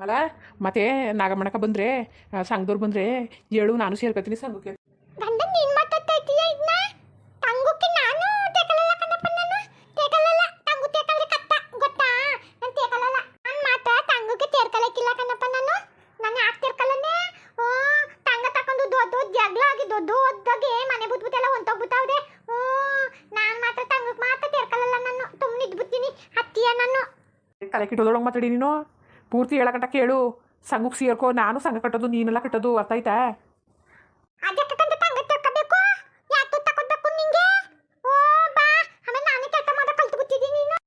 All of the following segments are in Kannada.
ಮಲ ಮತ್ತೆ ನಾಗಮ್ಮನಕ ಬಂದರೆ ಸಂಘದವ್ರು ಬಂದರೆ ಹೇಳು, ನಾನು ಸೇರ್ಕೊತೀನಿ ಸಂಘಕ್ಕೆ. ಗಂಡನ್ ನೀನ್ ಮಾತಾಡ್ತಾ ಇದೀಯ ಇದನ್ನ ತಂಗುಕ್ಕೆ ನಾನು ತೇಕಲಲ್ಲ ಕಣಪ್ಪ ನಾನು ತೇಕಲಲ್ಲ ತಂಗು ತೇಕಲ್ರೆ ಕತ್ತ ಗೊತ್ತಾ ನಾನು ತೇಕಲಲ್ಲ ನಾನು ಮಾತ್ರ ತಂಗುಕ್ಕೆ ತೇರ್ಕಲಕ್ಕಿಲ್ಲ ಕಣಪ್ಪ ನಾನು ಯಾಕೆ ತೇರ್ಕಲನೆ ಓ ತಂಗ ತಕೊಂಡು ದೊಡ್ಡ ಜಗಳ ಆಗಿ ದೊಡ್ಡದಾಗೆ ಮನೆ ಬುದ್ಬುತ್ತೆಲ್ಲ ಹೊಂಟೋಗ್ಬಿಟ್ಟಾವ್ರೆ ಓ ನಾನು ಮಾತ್ರ ತಂಗುಕ್ಕೆ ಮಾತ್ರ ತೇರ್ಕಲಲ್ಲ ನಾನು ತುಮ್ಮನೆ ಇದ್ಬಿಡ್ತೀನಿ ಹತ್ತಿಯ ನಾನು ತಲೆ ಕಿಟ್ಟೋದೊಳಗೆ ಮಾತಾಡಿ ನೀನು ಪೂರ್ತಿ ಹೇಳಕಂಟ ಕೇಳು. ಸಂಘಕ್ಕೆ ಸೇರ್ಕೋ, ನಾನು ಸಂಘ ಕಟ್ಟೋದು ನೀನೆಲ್ಲ ಕಟ್ಟೋದು, ಅರ್ಥ ಆಯ್ತಾ? ಅದಕ್ಕೆ ತಂಗ ತರ್ಕೋಬೇಕು ಯಾಕೆ ತಗೋಬೇಕು ನಿಂಗೆ ಓ ಬಾ ಆಮೇಲೆ ನಾನೇ ಕೆಲಸ ಮಾಡೋ ಕಲ್ತು ಬಿಟ್ಟಿದ್ದೀನಿ ನೀನು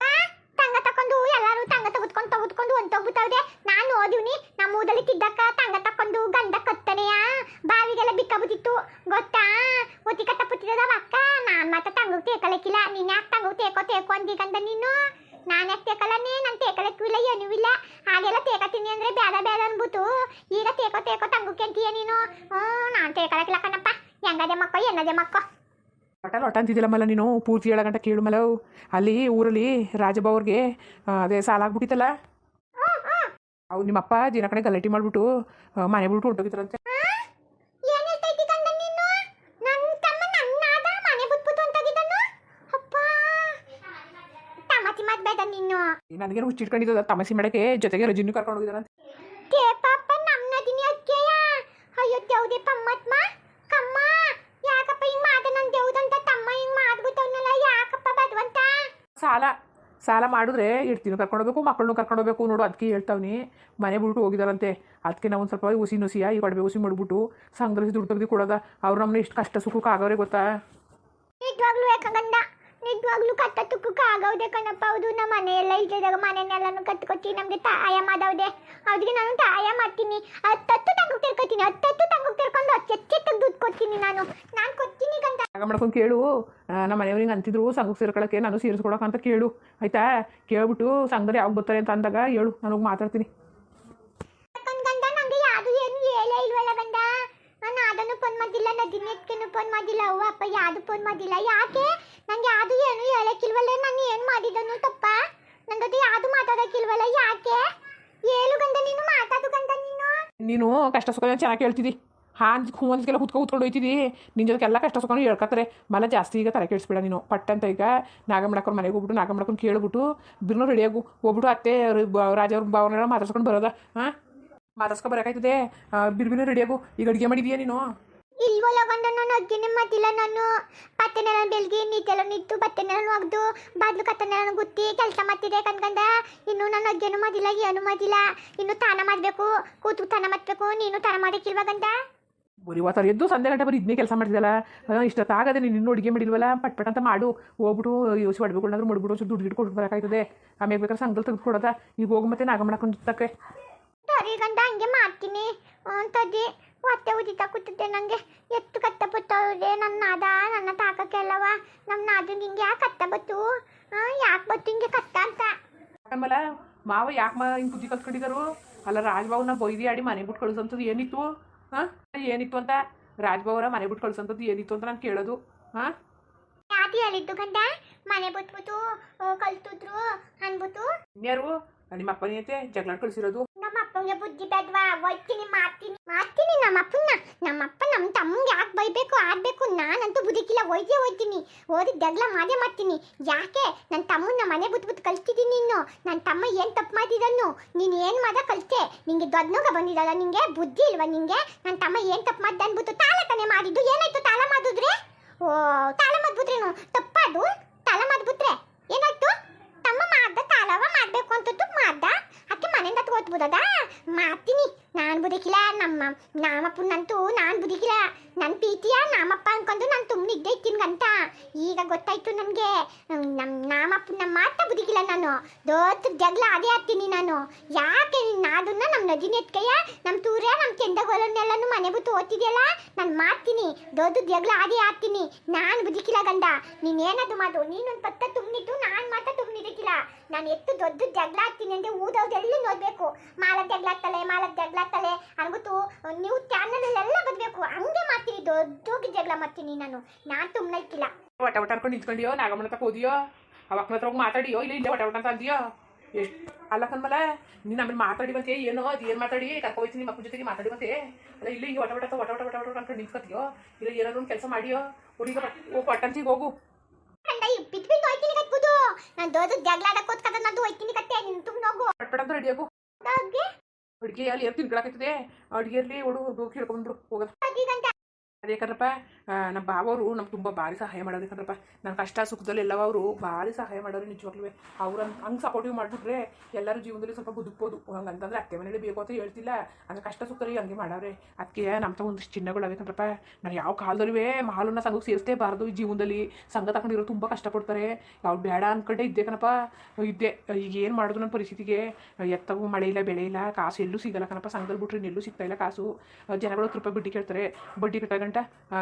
ತಂಗ ತಕೊಂಡು ಎಲ್ಲರೂ ತಂಗ ತೆಗೆದುಕೊಂಡು ಹೊಂಟೋಗ್ಬಿಟ್ಟವ್ರೆ. ನಾನು ಓದಿವ್ನಿ ನಮ್ಮ ಊರಲ್ಲಿ ತಿದ್ದಕ್ಕ ತಂಗ ತಕೊಂಡು ಗಂಡ ಕತ್ತನೆಯ ಬಾವಿಗೆಲ್ಲ ಬಿಕ್ಕಬಿಟ್ಟಿತ್ತು ಗೊತ್ತಾ. ಒತ್ತಿ ಕಟ್ಟ ಪುಟ್ಟಿದ ಅಕ್ಕ ನಾನು ಮಾತ್ರ ತಂಗಕ್ಕೆ ತೇಕಲಕ್ಕಿಲ್ಲ. ನೀನು ಯಾಕೆ ತಂಗಕ್ಕೆ ತೇಕೋ ಅಂದಿ ಗಂಡ ನೀನು. ನಾನು ಯಾಕೆ ತೇಕಲನೇ ನಾನು ತೇಕಲಕ್ಕೂ ಇಲ್ಲ ಏನೂ ಇಲ್ಲ. ಹಾಗೆಲ್ಲ ತೇಕತೀನಿ ಅಂದರೆ ಬೇಡ ಅನ್ಬಿಟ್ಟು ಈಗ ತೇಕೋ ತಂಗಕ್ಕೆ ಅಂತೀಯ ನೀನು. ನಾನು ತೇಕಲಕ್ಕಿಲ್ಲ ಕಣಪ್ಪ. ಹೆಂಗದೆ ಮಕ್ಕೋ ಏನದೆ ಮಕ್ಕೋ ಒಟ್ಟ ಅಂತಿದ್ದಿಲ್ಲ ಮಲ್ಲ ನೀನು ಪೂರ್ತಿ ಹೇಳಗಂಟ ಕೇಳು ಮಲವ್. ಅಲ್ಲಿ ಊರಲ್ಲಿ ರಾಜಬಾವ್ರಿಗೆ ಅದೇ ಸಾಲ ಆಗ್ಬಿಟ್ಟಿತ್ತಲ್ಲ, ಅವ್ರು ನಿಮ್ಮಪ್ಪ ದಿನ ಕಡೆ ಗಲಾಟೆ ಮಾಡಿಬಿಟ್ಟು ಮನೆ ಬಿಟ್ಟು ಹೊಂಟೋಗಿದ್ರಂತೆ. ಏನ್ ಹೇಳ್ತಾ ಇದ್ದಿ ಗಂಡ ನೀನು. ನನ್ನ ತಮ್ಮ ನನ್ನಾದ ಮನೆ ಬಿಟ್ಬಿಟ್ಟು ಹೊಂಟೋಗಿದ್ದನು. ಅಪ್ಪ ತಮಾಷೆ ಮಾಡ್ಬೇಡ ನೀನು. ನನಗೇನು ಹುಚ್ಚಿಟ್ಕೊಂಡಿದ್ದ ತಮಸಿ ಮಾಡಕ್ಕೆ, ಜೊತೆಗೆ ರಜಿನಿ ಕರ್ಕೊಂಡು ಹೋಗಿದ್ದಾರಂತೆ. ತೇ ಪಾಪ ನಮ್ಮ ದಿನಿ ಅಕ್ಕೆಯ ಅಯ್ಯೋ ದೇವ್ದೆ ಪಮ್ಮತ್ಮ ಕಮ್ಮ ಯಾಕಪ್ಪ ಹಿಂಗ್ ಮಾಡ ನನ್ನ ದೇವ್ದಂತ ತಮ್ಮ ಹಿಂಗ್ ಮಾಡ್ಬಿಟ್ಟವನಲ್ಲ ಯಾಕಪ್ಪ ಬದ್ವಂತ. ಸಾಲ ಮಾಡಿದ್ರೆ ಇಡ್ತೀನಿ ಕರ್ಕೊಂಡು ಹೋಗ್ಬೇಕು, ಮಕ್ಕಳನ್ನು ಕರ್ಕೊಂಡು ಹೋಗ್ಬೇಕು ನೋಡು. ಅದಕ್ಕೆ ಹೇಳ್ತಾವ್ನಿ ಮನೆ ಬಿಟ್ಟು ಹೋಗಿದಾರಂತೆ. ಅದಕ್ಕೆ ನಾವು ಒಂದು ಸ್ವಲ್ಪ ಹುಸಿ ನುಸಿಯ ಈ ಕಡಿಮೆ ಹುಸಿ ಮಾಡಿಬಿಟ್ಟು ಸಂಗ್ರಹಿಸಿ ದುಡ್ಡು ತೆಗೆದು ಕೊಡೋದ. ಅವ್ರು ನಮ್ಮನ್ನ ಎಷ್ಟು ಕಷ್ಟ ಸುಖಕ್ಕೆ ಆಗೋರೆ ಗೊತ್ತಾ. ನಿಜವಾಗ್ಲೂ ಯಾಕಂಗಂಡ ನಿಜವಾಗ್ಲೂ ಕಟ್ಟ ತುಕ್ಕಕ್ಕೆ ಆಗವ್ದೆ ಕಣಪ್ಪ. ಹೌದು ನಮ್ಮ ಮನೆಯೆಲ್ಲ ಇದ್ದಾಗ ಮನೆಯನ್ನೆಲ್ಲನೂ ಕಟ್ಕೊಟ್ಟು ನಮಗೆ ಸಹಾಯ ಮಾಡವ್ದೆ. ಅವ್ರಿಗೆ ನಾನು ಸಹಾಯ ಮಾಡ್ತೀನಿ. ಹತ್ತತ್ತು ತಂಗಕ್ಕೆ ತೆರ್ಕೊತೀನಿ, ಹತ್ತತ್ತು ತಂಗಕ್ಕೆ ತೆರ್ಕೊಂಡು ಚೆಚ್ಚೆ ತೆಗೆದು ದುಡ್ಡು ಕೊಡ್ತೀನಿ ನಾನು ಕೊಡ್ತೀನಿ ಗಂಡ. ಆಗ ಮಾಡ್ಕೊಂಡು ಕೇಳು. ನಮ್ಮ ಮನೆಯವ್ರಿಗೆ ಅಂತಿದ್ರು ಸಂಘಕ್ಕೆ ಸೇರ್ಕೊಳ್ಳೋಕ್ಕೆ, ನಾನು ಸೇರಿಸ್ಕೊಳಕ್ಕೆ ಅಂತ ಕೇಳು ಆಯಿತಾ. ಕೇಳ್ಬಿಟ್ಟು ಸಂಘದಲ್ಲಿ ಯಾವಾಗ ಬರ್ತಾರೆ ಅಂತ ಅಂದಾಗ ಹೇಳು, ನಾನು ಹೋಗಿ ಮಾತಾಡ್ತೀನಿ. ಗಂಡ ನಂಗೆ ಯಾವುದು ಏನು ಹೇಳೇ ಇಲ್ವಲ್ಲ ಗಂಡ. ನಾನು ಅದನ್ನು ಫೋನ್ ಮಾಡಿಲ್ಲ, ನದಿನೆತ್ಕೆನು ಫೋನ್ ಮಾಡಿಲ್ಲ, ಅವ್ವ ಅಪ್ಪ ಯಾವುದು ಫೋನ್ ಮಾಡಿಲ್ಲ. ಯಾಕೆ ನಂಗೆ ಯಾವುದು ಏನು ಹೇಳಕ್ಕಿಲ್ವಲ್ಲ. ನಾನು ಏನು ಮಾಡಿದನು ತಪ್ಪ ನನ್ನ ಜೊತೆ ಯಾವುದು ಮಾತಾಡೋಕ್ಕಿಲ್ವಲ್ಲ. ಯಾಕೆ ಹೇಳು ಗಂಡ ನೀನು ಮಾತಾಡು ಗಂಡ ನೀನು ಕಷ್ಟ ಸುಖ ಚೆನ್ನಾಗಿ ಹೇಳ್ತಿದ್ದಿ. ಹೂವಂತಿಗೆಲ್ಲ ಕೂತ್ಕೊಂಡು ಹೋಯ್ತಿದ್ದಿ. ನಿನ್ನ ಜೊತೆಗೆಲ್ಲ ಕಷ್ಟ ಸುಖನು ಹೇಳ್ಕೊತಾರೆ. ಮಲ ಜಾಸ್ತಿ ಈಗ ತಲೆ ಕೆಡಿಸ್ಬೇಡ ನೀನು. ಪಟ್ಟಂತ ಈಗ ನಾಗಮ್ಮನಕ್ಕವ್ರ ಮನೆಗೆ ಹೋಗ್ಬಿಟ್ಟು ನಾಗಮ್ಮನಕ್ಕನ್ನು ಕೇಳ್ಬಿಟ್ಟು ಬಿರ್ನೂ ರೆಡಿಯಾಗು ಹೋಗ್ಬಿಟ್ಟು ಅತ್ತೆ ರಾಜವ್ರ ಭಾವನೆಲ್ಲ ಮಾತಾಡ್ಸ್ಕೊಂಡು ಬರೋದ. ಮಾತಾಡ್ಸ್ಕೊಂಡು ಬರೋಕಾಯ್ತದೆ. ಬಿರ್ಬಿನೂ ರೆಡಿಯಾಗು. ಈಗ ಅಡುಗೆ ಮಾಡಿದೀಯಾ ನೀನು? ಇಲ್ವಲ್ಲ ಗಂಡ ನಾನು ಅಜ್ಜಿನೇ ಮಾಡಿಲ್ಲ. ನಾನು ಬಟ್ಟೆನೆಲ್ಲ ಬೆಳಗ್ಗೆ ನೀತೆಲ್ಲ ನಿಂತು ಬಟ್ಟೆನೆಲ್ಲ ಒಗ್ದು ಬಾದ್ಲು ಕತ್ತನೆಲ್ಲ ಗುತ್ತಿ ಕೆಲಸ ಮಾಡ್ತಿದ್ದೆ ಕಣ್ಗಂಡ. ಇನ್ನು ನಾನು ಅಜ್ಜೇನು ಮಾಡಿಲ್ಲ ಏನು ಮಾಡಿಲ್ಲ. ಇನ್ನು ತಾನ ಮಾಡಬೇಕು, ಕೂತು ತಾನ ಮಾಡಬೇಕು. ನೀನು ತಾನ ಮಾಡೋಕ್ಕಿಲ್ವ ಗಂಡ? ಬರೀ ಇವತ್ತು ಎದ್ದು ಸಂಜೆ ಗಂಟೆ ಬರೀ ಇದನ್ನೇ ಕೆಲಸ ಮಾಡ್ತಿದ್ದಲ್ಲ. ಇಷ್ಟೊತ್ತಾಗದೆ ನೀನು ಇನ್ನೂ ಅಡುಗೆ ಮಾಡಿಲ್ವಲ್ಲ. ಪಟ್ ಅಂತ ಮಾಡು. ಹೋಗ್ಬಿಟ್ಟು ಯೋಚನೆ ಮಾಡಬೇಕು ಏನಾದರೂ ಮಾಡ್ಬಿಟ್ಟು ಒಂಚೂರು ದುಡ್ಡು ಕೊಟ್ಟು ಬರೋಕ್ಕಾಯ್ತದೆ. ಆಮೇಲೆ ಬೇಕಾದ್ರೆ ಸಂಘದಲ್ಲಿ ತೆಗೆದು ಕೊಡೋದ. ಈಗ ಹೋಗಿ ಮತ್ತೆ ನಾಗಮ್ಮನಕ್ಕನ ಜೊತೆ ಸರಿ ಗಂಡ ಹಂಗೆ ಮಾಡ್ತೀನಿ ಅಂತದ್ದಿ. ಹೊಟ್ಟೆ ಉದಿತಾ ಕೂತಿದ್ದೆ ನನಗೆ. ಎತ್ತು ಕತ್ತ ಬತ್ತವ್ರೆ ನನ್ನ ನಾದ ನನ್ನ ತಾಕಕ್ಕೆಲ್ಲವ. ನಮ್ಮ ನಾದಂಗೆ ಹಿಂಗೆ ಯಾಕೆ ಕತ್ತ ಬತ್ತು ಯಾಕೆ ಬತ್ತು ಹಿಂಗೆ ಕತ್ತ ಅಂತ. ಯಾಕಂಬಲ್ಲ ಮಾವ ಯಾಕೆ ಹಿಂಗೆ ಬುದ್ಧಿ ಕಲ್ತ್ಕೊಂಡಿದ್ದಾರು. ಅಲ್ಲ ರಾಜ್ಬಾವ್ನ ಬೈದಿ ಆಡಿ ಮನೆ ಬಿಟ್ಟು ಕಳಿಸೋಂಥದ್ದು ಏನಿತ್ತು? ಏನಿತ್ತು ಅಂತ ರಾಜ್ಬಾವರ ಮನೆ ಬಿಟ್ಟು ಕಳಿಸೋಂಥದ್ದು ಏನಿತ್ತು ಅಂತ ನಾನು ಕೇಳೋದು. ಯಾಕೆ ಹೇಳಿದ್ದು ಗಂಡ ಮನೆ ಬಿಟ್ಬಿಟ್ಟು ಕಲ್ತಿದ್ರು ಅನ್ಬಿಟ್ಟು? ಇನ್ಯಾರು ನಿಮ್ಮ ಅಪ್ಪನೇ ಐತೆ ಜಗಳ ಕಳಿಸಿರೋದು. ನಮ್ಮ ಅಪ್ಪಂಗೆ ಬುದ್ಧಿ ಬೇಡ್ವಾ? ಹೋಯ್ತೀನಿ ಮಾಡ್ತೀನಿ ನಮ್ಮಪ್ಪ ನಮ್ಮ ತಮ್ಮಂಗೆ ಯಾಕೆ ಬೈಬೇಕು ಆಡ್ಬೇಕು. ನಾನಂತೂ ಬುದ್ಧಿಕ್ಕಿಲ್ಲ. ಹೋಯ್ತೀನಿ ಓದಿ ಜಗಳ ಮಾಡ್ತೀನಿ. ಯಾಕೆ ನನ್ನ ತಮ್ಮನ್ನ ಮನೆ ಬಿಟ್ಬಿಟ್ಟು ಕಲ್ತಿದ್ದೀನಿ. ನೀನು ನನ್ನ ತಮ್ಮ ಏನು ತಪ್ಪು ಮಾಡಿದನು? ನೀನು ಏನು ಮಾಡ ಕಲಿತೆ? ನಿಂಗೆ ದೊಡ್ಡನೋಗ ಬಂದಿದ್ದಲ್ಲ, ನಿಂಗೆ ಬುದ್ಧಿ ಇಲ್ವಾ ನಿಂಗೆ? ನನ್ನ ತಮ್ಮ ಏನು ತಪ್ಪು ಮಾಡ್ದೆ ಅಂದ್ಬಿಟ್ಟು ತಾಳ ತಾನೇ ಮಾಡಿದ್ದು. ಏನಾಯ್ತು ತಾಳ ಮಾಡಿದ್ರೆ? ಓ ತಾಳ ಮಾಡ್ಬಿಟ್ರೇನು ತಪ್ಪದು? ತಾಳ ಮಾಡ್ಬಿಟ್ರೆ ಏನಾಯ್ತು? ತಮ್ಮ ಮಾಡ್ದ ತಾಳವ ಮಾಡಬೇಕು ಅಂತದ್ದು ಮಾಡ್ದ. ಅದಕ್ಕೆ ಮನೆಯಿಂದ ತಗೋತ್ಬೋದದ ಮಾಡ್ತೀನಿ. ನಾನು ಬುದಿಕಿಲ್ಲ. ನಾಮಪ್ಪನಂತೂ ನಾನು ಬುದಿಕಿಲ್ಲ. ನನ್ನ ಪ್ರೀತಿಯ ನಾಮಪ್ಪ ಅನ್ಕೊಂಡು ನಾನು ಸುಮ್ಮನೆ ಇದ್ದೇ ಇತ್ತೀನಿಗಂತ ಈಗ ಗೊತ್ತಾಯ್ತು ನನಗೆ. ನಾಮಪ್ಪನ ಮಾತ್ರ ಬುದಿಕಿಲ್ಲ ನಾನು. ದೊಡ್ಡ ಜಗಳ ಅದೇ ಆಗ್ತೀನಿ ನಾನು. ಯಾಕೆ ಅದನ್ನ ನಮ್ಮ ನದಿನ ಎತ್ಕಯ್ಯ ನಮ್ಮ ತೂರ್ಯ ನಮ್ಮ ಚಂದಗೋಲನ್ನೆಲ್ಲನೂ ಮನೆ ಬಿಟ್ಟು ಓದ್ತಿದೆಯಲ್ಲ. ನಾನು ಮಾಡ್ತೀನಿ ದೊಡ್ಡ ಜಗಳ ಅದೇ ಆಗ್ತೀನಿ. ನಾನು ಬುದಿಕಿಲ್ಲ ಗಂಡ. ನೀನೇನದು ಮಾಡು. ನೀನೊಂದು ಪತ್ತ ತುಂಬಿಟ್ಟು ನಾನು ಮಾತ್ರ ತುಂಬಿದಕ್ಕಿಲ್ಲ. ನಾನು ಎಷ್ಟು ದೊಡ್ಡ ಜಗಳ ಆಗ್ತೀನಿ ಅಂದರೆ ಊದೋದೆಲ್ಲ ನೋಡಬೇಕು. ಮಾಲದ ಜಗಳಾಗ್ತಲೆ ಅನ್ಬಿಟ್ಟು ನೀವು ಚಾನಲಲ್ಲೆಲ್ಲ ಬರಬೇಕು. ಹಂಗೆ ಮಾಡ್ತೀನಿ. ದೊಡ್ಡೋಗಿ ಜಗಳ ಮಾಡ್ತೀನಿ ನಾನು ಸುಮ್ಮನೆ ಒಟ ಒಟ ಅನ್ಕೊಂಡು ನಿಂತ್ಕೊಂಡಿಯೋ ನಾಗಮ್ಮನ ತಕ ಓದಿಯೋ ಅವಾಗ ಹತ್ರ ಹೋಗಿ ಮಾತಾಡಿಯೋ ಇಲ್ಲ ಇಲ್ಲೇ ಒಟ ಒಟ ಅಂತ ಅಂದಿಯೋ? ಎಷ್ಟು ಅಲ್ಲ ಕಣ್ಮಲ ನೀನು ಆಮೇಲೆ ಮಾತಾಡಿ ಮತ್ತೆ ಏನೋ ಅದು ಏನು ಮಾತಾಡಿ ಕರ್ಕೊಯ್ತೀನಿ ಮಕ್ಕಳ ಜೊತೆಗೆ ಮಾತಾಡಿ ಮತ್ತೆ ಅಲ್ಲ ಇಲ್ಲಿ ಹಿಂಗೆ ಒಟ ಅನ್ಕೊಂಡು ನಿಂತ್ಕೊತೀಯೋ ಇಲ್ಲ ಏನಾದ್ರು ಒಂದು ಕೆಲಸ ಮಾಡಿಯೋ ಹುಡುಗ ಹೋಗಿ ಪಟ್ಟಂತಿಗೆ ಹೋಗು. ಬಿಟ್ಟು ಹೋಯ್ತೀನಿ ಕಟ್ಬೋದು ನಾನು ದೊಡ್ಡ ಜಗಳಾಡಕ್ಕೋತ್ ಕದ ನಾನು ಹೋಯ್ತೀನಿ ಕತ್ತೆ ನಿಂತು ಹೋಗು ಪಟ್ಪಟ್ ಅಂತ ರೆಡಿಯಾಗು. ಅಡುಗೆ ಅಲ್ಲಿ ಏನು ತಿನ್ಕೊಳಕೈತದೆ ಅಡುಗೆಯಲ್ಲಿ ಹುಡುಗ ಕೇಳ್ಕೊಂಡ್ರು ಹೋಗೋದು. ಅದೇ ಕಣ್ರಪ್ಪ ನಮ್ಮ ಬಾವರು ನಮ್ಗೆ ತುಂಬ ಭಾರಿ ಸಹಾಯ ಮಾಡೋದು ಕಣ್ರಪ್ಪ. ನನ್ನ ಕಷ್ಟ ಸುಖದಲ್ಲಿ ಎಲ್ಲವ ಅವರು ಭಾರಿ ಸಹಾಯ ಮಾಡೋರು ನಿಜವಾಗ್ಲೂ. ಅವ್ರು ಹಂಗೆ ಸಪೋರ್ಟಿವ್ ಮಾಡಿಬಿಟ್ರೆ ಎಲ್ಲರೂ ಜೀವನದಲ್ಲಿ ಸ್ವಲ್ಪ ಬದುಕ್ಬೋದು. ಹಂಗಂತಂದ್ರೆ ಅತ್ತೆ ಮನೇಲಿ ಬೇಕು ಅಂತ ಹೇಳ್ತಿಲ್ಲ, ಅಂದರೆ ಕಷ್ಟ ಸುಖದಲ್ಲಿ ಹಂಗೆ ಮಾಡವ್ರೆ. ಅದಕ್ಕೆ ನಮ್ಮ ಒಂದಿಷ್ಟು ಚಿನ್ನಗಳವೆ ಕಣ್ರಪ್ಪ. ನಾನು ಯಾವ ಕಾಲದಲ್ಲೂ ಮಾಲನ್ನ ಸಂಘಕ್ಕೆ ಸೇರಿಸಲೇಬಾರ್ದು. ಈ ಜೀವನದಲ್ಲಿ ಸಂಘ ತಗೊಂಡಿರೋ ತುಂಬ ಕಷ್ಟಪಡ್ತಾರೆ. ಯಾವ್ದು ಬೇಡ ಅಂದ್ಕೊಂಡೆ ಇದ್ದೆ ಕಣಪ್ಪ, ಇದ್ದೆ. ಈಗ ಏನು ಮಾಡೋದು ನನ್ನ ಪರಿಸ್ಥಿತಿಗೆ? ಎತ್ತಗೂ ಮಳೆ ಇಲ್ಲ ಬೆಳೆ ಇಲ್ಲ, ಕಾಸು ಎಲ್ಲೂ ಸಿಗಲ್ಲ ಕಣಪ್ಪ. ಸಂಘದಲ್ಲಿ ಬಿಟ್ರೆ ಇನ್ನೆಲ್ಲೂ ಸಿಗ್ತಾ ಇಲ್ಲ ಕಾಸು. ಜನಗಳು 10 ರೂಪಾಯಿ ಬಡ್ಡಿ ಕೇಳ್ತಾರೆ. ಬಡ್ಡಿ ಕಟ್ಟಗಂಟ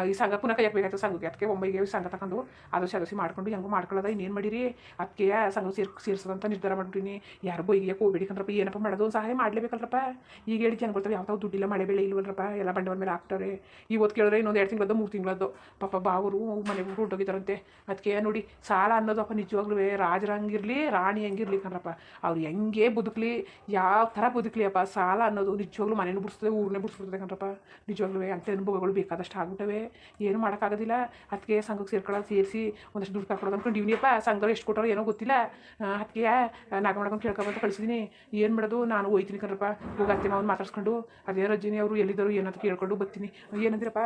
ಈ ಸಂಘ ಪುನಃ ಕೈಯಾಗ ಬೇಕಾಯ್ತು ಸಂಘಕ್ಕೆ. ಅದಕ್ಕೆ ಒಮ್ಮೆಗೆ ಸಂಘ ತಗೊಂಡು ಅದು ಸದಸ್ಯ ಮಾಡ್ಕೊಂಡು ಹೆಂಗೋ ಮಾಡ್ಕೊಳ್ಳೋದ. ಇನ್ನೇನು ಮಾಡಿರಿ? ಅದಕ್ಕೆ ಸಂಘ ಸೇರಿಸೋದಂತ ನಿರ್ಧಾರ ಮಾಡ್ಬಿಟ್ಟಿನಿ. ಯಾರಿಗೂ ಈಗ ಹೋಗ್ಬೇಡಿ ಕಣ್ರಪ್ಪ. ಏನಪ್ಪ ಮಾಡೋದು? ಸಹಾಯ ಮಾಡಲೇಬೇಕಲ್ರಪ್ಪ. ಈಗ ಹೇಳಿ ಜನಗಳ್ತಾರೆ ಯಾವ ತಾವು ದುಡ್ಡಿಲ್ಲ, ಮಳೆ ಬೆಳೆ ಇಲ್ವಲ್ರಪ್ಪ, ಎಲ್ಲ ಬಂಡವಾಳ ಮೇಲೆ ಹಾಕ್ತಾರೆ. ಇವತ್ತು ಕೇಳಿದ್ರೆ ಇನ್ನೊಂದು 2 ತಿಂಗಳದ್ದು 3 ತಿಂಗಳದ್ದು ಪಾಪ ಬಾವರು ಮನೆಗೆ ಹೊರಟೋಗಿದ್ದಾರಂತೆ. ಅದಕ್ಕೆ ನೋಡಿ ಸಾಲ ಅನ್ನೋದಪ್ಪ ನಿಜವಾಗ್ಲೂ ರಾಜರಂಗಿರಲಿ ರಾಣಿ ಹೆಂಗಿರ್ಲಿ ಕಣ್ರಪ್ಪ, ಅವ್ರು ಹೆಂಗೆ ಬದುಕಲಿ, ಯಾವ ಥರ ಬದುಕಲಿ ಅಪ್ಪ, ಸಾಲ ಅನ್ನೋದು ನಿಜವಾಗ್ಲೂ ಮನೇನು ಬಿಡಿಸ್ತದೆ, ಊರನ್ನೇ ಬಿಡಿಸ್ಬಿಡ್ತದೆ ಕಣ್ರಪ್ಪ. ನಿಜವಾಗ್ಲೂ ಅಂಥ ಅನುಭವಗಳು ಬೇಕಾದಷ್ಟು ಆಗ್ಬಿಟ್ಟವೆ. ಏನು ಮಾಡೋಕ್ಕಾಗೋದಿಲ್ಲ. ಅದಕ್ಕೆ ಸಂಘಕ್ಕೆ ಸೇರಿಸಿ ಒಂದಷ್ಟು ದುಡ್ಡು ಕರ್ಕೊಡೋದು ಅಂದ್ಕೊಂಡು ಇವ್ನಿಯಪ್ಪ. ಸಂಘದವ್ರು ಎಷ್ಟು ಕೊಟ್ಟರೋ ಏನೋ ಗೊತ್ತಿಲ್ಲ. ಅದಕ್ಕೆ ನಾಗ ಮಾಡ್ಕೊಂಡು ಕೇಳ್ಕೊಬಂತ ಕಳಿಸಿದ್ದೀನಿ. ಏನು ಮಾಡೋದು? ನಾನು ಹೋಯ್ತೀನಿ ಕಣ್ರಪ್ಪ. ಹೋಗಿ ಅತ್ತೆ ಮಾವನ್ನ ಮಾತಾಡ್ಸ್ಕೊಂಡು ಅದೇ ರಜನಿ ಅವರು ಎಲ್ಲಿದ್ದರು ಏನಂತ ಕೇಳ್ಕೊಂಡು ಬರ್ತೀನಿ. ಏನಂದಿರಪ್ಪ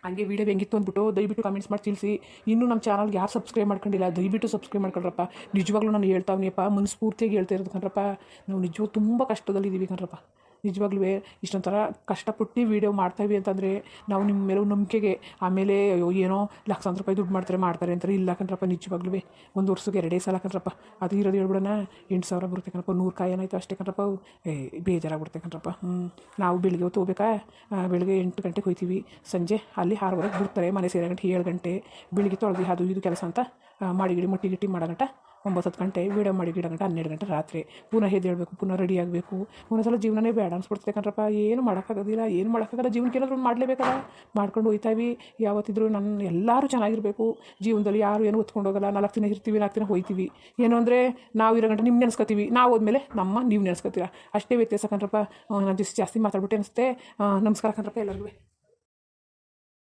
ಹಂಗೆ ವೀಡಿಯೋ ಹೆಂಗಿತ್ತು ಅಂದ್ಬಿಟ್ಟು ದಯವಿಟ್ಟು ಕಮೆಂಟ್ಸ್ ಮಾಡಿ ತಿಳಿಸಿ. ಇನ್ನೂ ನಮ್ಮ ಚಾನಲ್ಗೆ ಯಾರು ಸಬ್ಸ್ಕ್ರೈಬ್ ಮಾಡ್ಕೊಂಡಿಲ್ಲ ದಯವಿಟ್ಟು ಸಬ್ಸ್ಕ್ರೈಬ್ ಮಾಡ್ಕೊಳ್ರಪ್ಪ. ನಿಜವಾಗ್ಲೂ ನಾನು ಹೇಳ್ತಾವನಿಯಪ್ಪ, ಮನಸ್ಫೂರ್ತಿಯಾಗಿ ಹೇಳ್ತಾ ಇರೋದು ಕಣ್ರಪ್ಪ. ನಾವು ನಿಜವಾಗ್ಲೂ ತುಂಬ ಕಷ್ಟದಲ್ಲಿದ್ದೀವಿ ಕಣ್ರಪ್ಪ. ನಿಜವಾಗ್ಲೂ ಇಷ್ಟೊಂಥರ ಕಷ್ಟಪಟ್ಟು ವೀಡಿಯೋ ಮಾಡ್ತಾಯಿವಿ ಅಂತಂದರೆ ನಾವು ನಿಮ್ಮ ಮೇಲೆ ನಂಬಿಕೆಗೆ. ಆಮೇಲೆ ಏನೋ ಲಕ್ಷಾಂತರ ರೂಪಾಯಿ ದುಡ್ಡು ಮಾಡ್ತಾರೆ ಅಂತಾರೆ. ಇಲ್ಲ ಕಣ್ರಪ್ಪ, ನಿಜವಾಗ್ಲೂ ಒಂದು ವರ್ಷಕ್ಕೆ 2 ಸಲ ಕಣ್ರಪ್ಪ. ಅದು ಇರೋದು ಹೇಳ್ಬಿಡೋಣ 8,000 ಬರುತ್ತೆ ಕಣ್ರಪ್ಪ. 100 ಕಾಯಿ ಏನಾಯ್ತು ಅಷ್ಟೇ ಕಣ್ರಪ್ಪ. ಬೇಜಾರಾಗ್ಬಿಡುತ್ತೆ ಕಣ್ರಪ್ಪ. ನಾವು ಬೆಳಿಗ್ಗೆ ಹೊತ್ತು ಹೋಗ್ಬೇಕಾ? ಬೆಳಿಗ್ಗೆ 8 ಗಂಟೆಗೆ ಹೋಗ್ತೀವಿ, ಸಂಜೆ ಅಲ್ಲಿ 6 ಬಿಡ್ತಾರೆ. ಮನೆ ಸೇರೋ ಗಂಟೆ 7 ಗಂಟೆ. ಬೆಳಿಗ್ಗೆ ತೊಳೆದು ಅದು ಇದು ಕೆಲಸ ಅಂತ ಮಾಡಿಗಿಡಿ ಮುಟ್ಟಿ ಮಾಡೋಗಂಟ 9-10 ಗಂಟೆ. ವೀಡಿಯೋ ಮಾಡಿ ಗಿಡಗಂಟ 12 ಗಂಟೆ ರಾತ್ರಿ. ಪುನಃ ಎದ್ದೇಳಬೇಕು, ಪುನಃ ರೆಡಿ ಆಗಬೇಕು. ಒಂದೊಂದ್ಸಲ ಜೀವನನೇ ಬೇಡ ಅನ್ಸ್ಬಿಡ್ತದೆ ಕಣ್ರಪ್ಪ. ಏನು ಮಾಡೋಕ್ಕಾಗೋದಿಲ್ಲ, ಏನು ಮಾಡೋಕ್ಕಾಗಲ್ಲ. ಜೀವನಕ್ಕೆ ಏನಾದರೂ ಮಾಡಲೇಬೇಕಲ್ಲ, ಮಾಡ್ಕೊಂಡು ಹೋಗ್ತಾಯಿವಿ. ಯಾವತ್ತಿದ್ರೂ ಎಲ್ಲರೂ ಚೆನ್ನಾಗಿರಬೇಕು ಜೀವನದಲ್ಲಿ. ಯಾರು ಏನು ಹೊತ್ಕೊಂಡು ಹೋಗಲ್ಲ. 4 ದಿನ ಇರ್ತೀವಿ, 4 ದಿನ ಹೋಗ್ತೀವಿ. ಏನು ಅಂದರೆ ನಾವು ಇರೋ ಗಂಟೆ ನಿಮ್ಮ ನೆನೆಸ್ಕೊತೀವಿ, ನಾವು ಹೋದ್ಮೇಲೆ ನೀವು ನೆನೆಸ್ಕೊತೀರ. ಅಷ್ಟೇ ವ್ಯತ್ಯಾಸ ಕಣ್ರಪ್ಪ. ನಾನು ಜಾಸ್ತಿ ಮಾತಾಡ್ಬಿಟ್ಟೆ ಅನಿಸುತ್ತೆ. ನಮಸ್ಕಾರ ಕಣ್ರಪ್ಪ ಎಲ್ಲರಿಗೂ.